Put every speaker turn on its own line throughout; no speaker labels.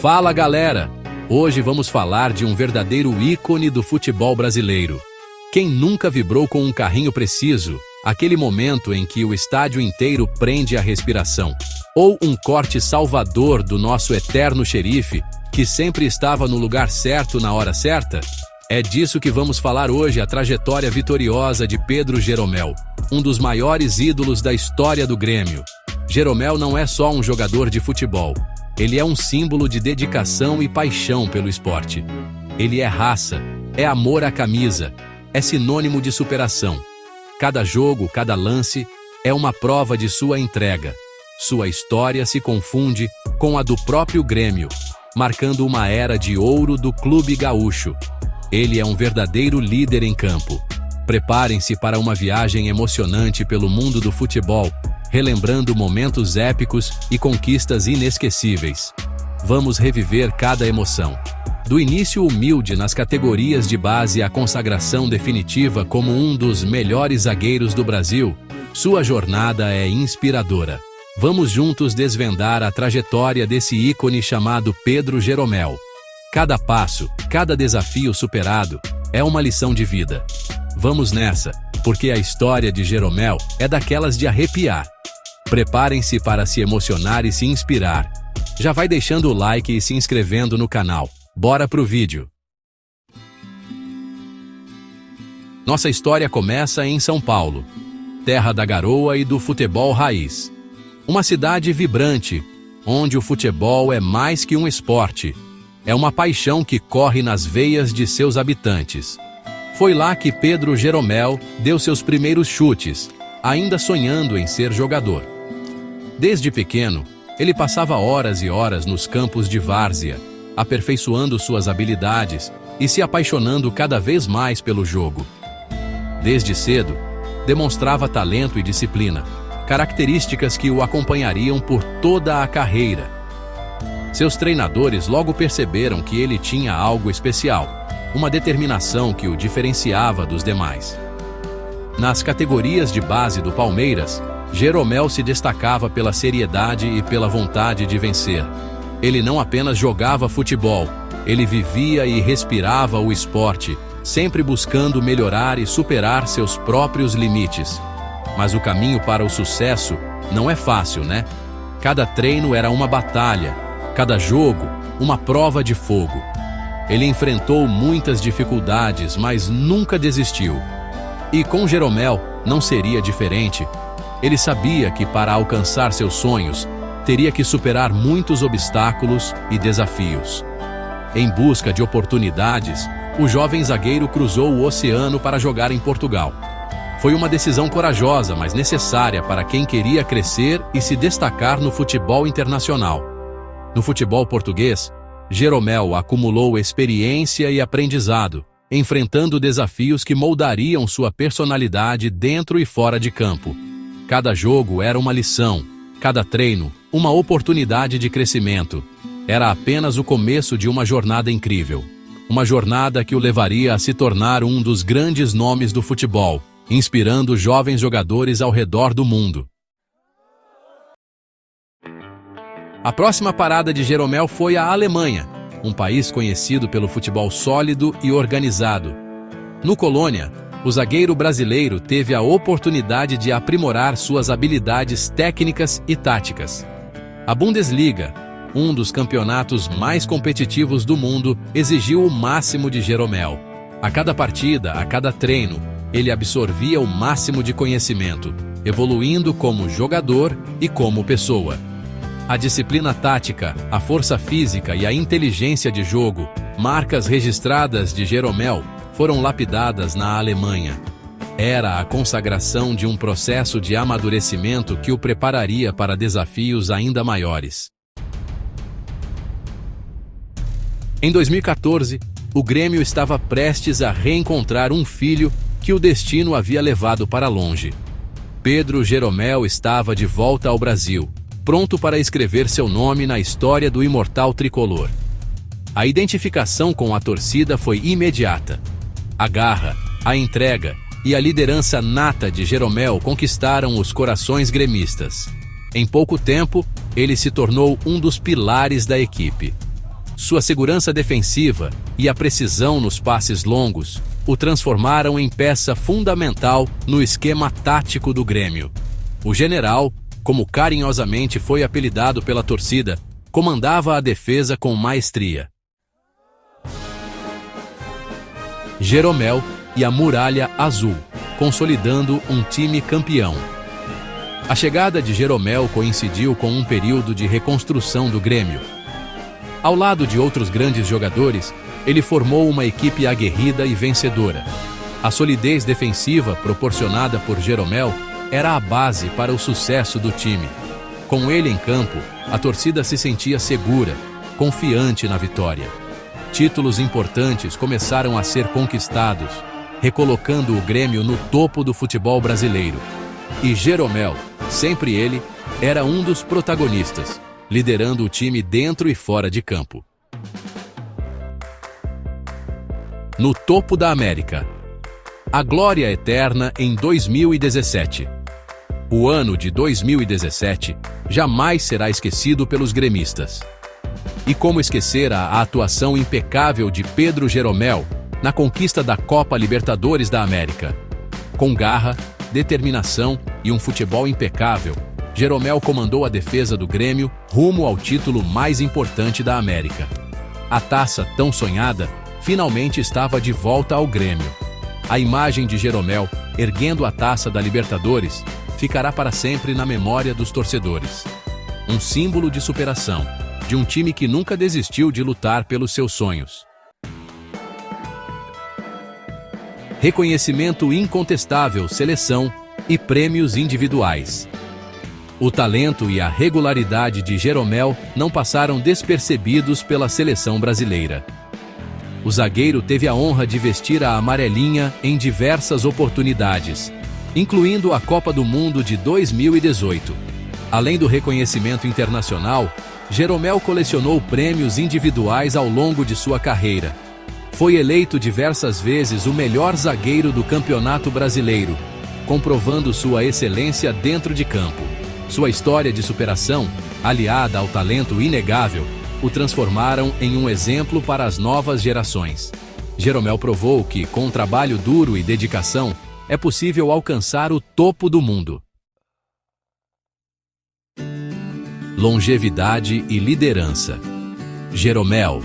Fala galera! Hoje vamos falar de um verdadeiro ícone do futebol brasileiro. Quem nunca vibrou com um carrinho preciso, aquele momento em que o estádio inteiro prende a respiração? Ou um corte salvador do nosso eterno xerife, que sempre estava no lugar certo na hora certa? É disso que vamos falar hoje, a trajetória vitoriosa de Pedro Jeromel, um dos maiores ídolos da história do Grêmio. Jeromel não é só um jogador de futebol, ele é um símbolo de dedicação e paixão pelo esporte. Ele é raça, é amor à camisa, é sinônimo de superação. Cada jogo, cada lance, é uma prova de sua entrega. Sua história se confunde com a do próprio Grêmio, marcando uma era de ouro do clube gaúcho. Ele é um verdadeiro líder em campo. Preparem-se para uma viagem emocionante pelo mundo do futebol, relembrando momentos épicos e conquistas inesquecíveis. Vamos reviver cada emoção. Do início humilde nas categorias de base à consagração definitiva como um dos melhores zagueiros do Brasil, sua jornada é inspiradora. Vamos juntos desvendar a trajetória desse ícone chamado Pedro Jeromel. Cada passo, cada desafio superado, é uma lição de vida. Vamos nessa, porque a história de Jeromel é daquelas de arrepiar. Preparem-se para se emocionar e se inspirar. Já vai deixando o like e se inscrevendo no canal. Bora pro vídeo! Nossa história começa em São Paulo, terra da garoa e do futebol raiz. Uma cidade vibrante, onde o futebol é mais que um esporte. É uma paixão que corre nas veias de seus habitantes. Foi lá que Pedro Jeromel deu seus primeiros chutes, ainda sonhando em ser jogador. Desde pequeno, ele passava horas e horas nos campos de várzea, aperfeiçoando suas habilidades e se apaixonando cada vez mais pelo jogo. Desde cedo, demonstrava talento e disciplina, características que o acompanhariam por toda a carreira. Seus treinadores logo perceberam que ele tinha algo especial, uma determinação que o diferenciava dos demais. Nas categorias de base do Palmeiras, Jeromel se destacava pela seriedade e pela vontade de vencer. Ele não apenas jogava futebol, ele vivia e respirava o esporte, sempre buscando melhorar e superar seus próprios limites. Mas o caminho para o sucesso não é fácil, né? Cada treino era uma batalha, cada jogo, uma prova de fogo. Ele enfrentou muitas dificuldades, mas nunca desistiu. E com Jeromel não seria diferente. Ele sabia que para alcançar seus sonhos, teria que superar muitos obstáculos e desafios. Em busca de oportunidades, o jovem zagueiro cruzou o oceano para jogar em Portugal. Foi uma decisão corajosa, mas necessária para quem queria crescer e se destacar no futebol internacional. No futebol português, Jeromel acumulou experiência e aprendizado, enfrentando desafios que moldariam sua personalidade dentro e fora de campo. Cada jogo era uma lição, cada treino, uma oportunidade de crescimento. Era apenas o começo de uma jornada incrível. Uma jornada que o levaria a se tornar um dos grandes nomes do futebol, inspirando jovens jogadores ao redor do mundo. A próxima parada de Jeromel foi a Alemanha, um país conhecido pelo futebol sólido e organizado. No Colônia, o zagueiro brasileiro teve a oportunidade de aprimorar suas habilidades técnicas e táticas. A Bundesliga, um dos campeonatos mais competitivos do mundo, exigiu o máximo de Jeromel. A cada partida, a cada treino, ele absorvia o máximo de conhecimento, evoluindo como jogador e como pessoa. A disciplina tática, a força física e a inteligência de jogo, marcas registradas de Jeromel, foram lapidadas na Alemanha. Era a consagração de um processo de amadurecimento que o prepararia para desafios ainda maiores. Em 2014, o Grêmio estava prestes a reencontrar um filho que o destino havia levado para longe. Pedro Jeromel estava de volta ao Brasil, pronto para escrever seu nome na história do imortal tricolor. A identificação com a torcida foi imediata. A garra, a entrega e a liderança nata de Jeromel conquistaram os corações gremistas. Em pouco tempo, ele se tornou um dos pilares da equipe. Sua segurança defensiva e a precisão nos passes longos o transformaram em peça fundamental no esquema tático do Grêmio. O General, como carinhosamente foi apelidado pela torcida, comandava a defesa com maestria. Jeromel e a Muralha Azul, consolidando um time campeão. A chegada de Jeromel coincidiu com um período de reconstrução do Grêmio. Ao lado de outros grandes jogadores, ele formou uma equipe aguerrida e vencedora. A solidez defensiva proporcionada por Jeromel era a base para o sucesso do time. Com ele em campo, a torcida se sentia segura, confiante na vitória. Títulos importantes começaram a ser conquistados, recolocando o Grêmio no topo do futebol brasileiro. E Jeromel, sempre ele, era um dos protagonistas, liderando o time dentro e fora de campo. No topo da América. A glória eterna em 2017. O ano de 2017 jamais será esquecido pelos gremistas. E como esquecer a atuação impecável de Pedro Jeromel na conquista da Copa Libertadores da América? Com garra, determinação e um futebol impecável, Jeromel comandou a defesa do Grêmio rumo ao título mais importante da América. A taça tão sonhada finalmente estava de volta ao Grêmio. A imagem de Jeromel erguendo a taça da Libertadores ficará para sempre na memória dos torcedores. Um símbolo de superação, de um time que nunca desistiu de lutar pelos seus sonhos. Reconhecimento incontestável, seleção e prêmios individuais. O talento e a regularidade de Jeromel não passaram despercebidos pela seleção brasileira. O zagueiro teve a honra de vestir a amarelinha em diversas oportunidades, incluindo a Copa do Mundo de 2018. Além do reconhecimento internacional, Jeromel colecionou prêmios individuais ao longo de sua carreira. Foi eleito diversas vezes o melhor zagueiro do Campeonato Brasileiro, comprovando sua excelência dentro de campo. Sua história de superação, aliada ao talento inegável, o transformaram em um exemplo para as novas gerações. Jeromel provou que, com um trabalho duro e dedicação, é possível alcançar o topo do mundo. Longevidade e liderança. Jeromel.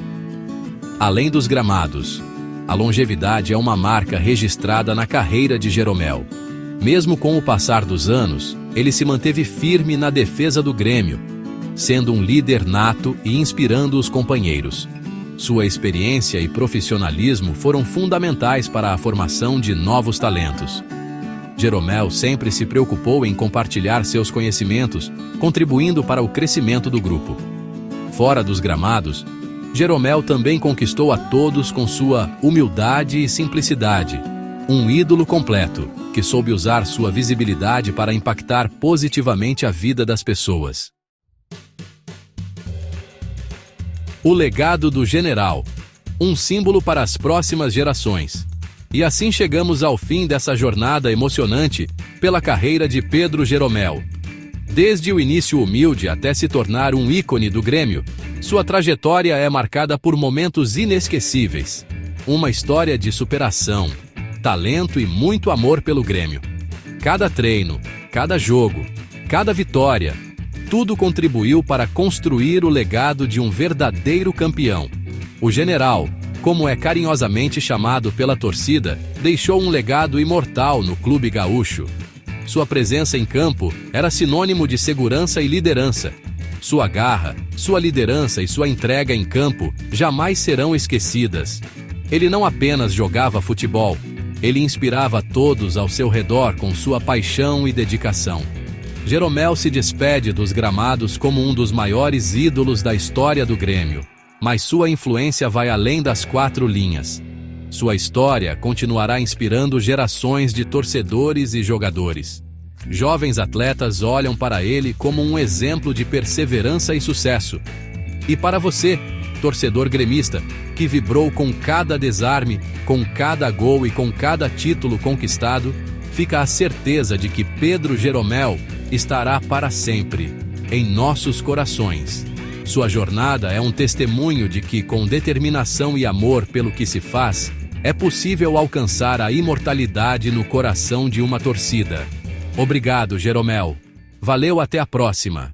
Além dos gramados, a longevidade é uma marca registrada na carreira de Jeromel. Mesmo com o passar dos anos, ele se manteve firme na defesa do Grêmio, sendo um líder nato e inspirando os companheiros. Sua experiência e profissionalismo foram fundamentais para a formação de novos talentos. Jeromel sempre se preocupou em compartilhar seus conhecimentos, contribuindo para o crescimento do grupo. Fora dos gramados, Jeromel também conquistou a todos com sua humildade e simplicidade. Um ídolo completo, que soube usar sua visibilidade para impactar positivamente a vida das pessoas. O legado do General, um símbolo para as próximas gerações. E assim chegamos ao fim dessa jornada emocionante pela carreira de Pedro Jeromel. Desde o início humilde até se tornar um ícone do Grêmio, sua trajetória é marcada por momentos inesquecíveis. Uma história de superação, talento e muito amor pelo Grêmio. Cada treino, cada jogo, cada vitória, tudo contribuiu para construir o legado de um verdadeiro campeão. O General, como é carinhosamente chamado pela torcida, deixou um legado imortal no clube gaúcho. Sua presença em campo era sinônimo de segurança e liderança. Sua garra, sua liderança e sua entrega em campo jamais serão esquecidas. Ele não apenas jogava futebol, ele inspirava todos ao seu redor com sua paixão e dedicação. Jeromel se despede dos gramados como um dos maiores ídolos da história do Grêmio, mas sua influência vai além das 4 linhas. Sua história continuará inspirando gerações de torcedores e jogadores. Jovens atletas olham para ele como um exemplo de perseverança e sucesso. E para você, torcedor gremista, que vibrou com cada desarme, com cada gol e com cada título conquistado, fica a certeza de que Pedro Jeromel estará para sempre em nossos corações. Sua jornada é um testemunho de que, com determinação e amor pelo que se faz, é possível alcançar a imortalidade no coração de uma torcida. Obrigado, Jeromel. Valeu, até a próxima.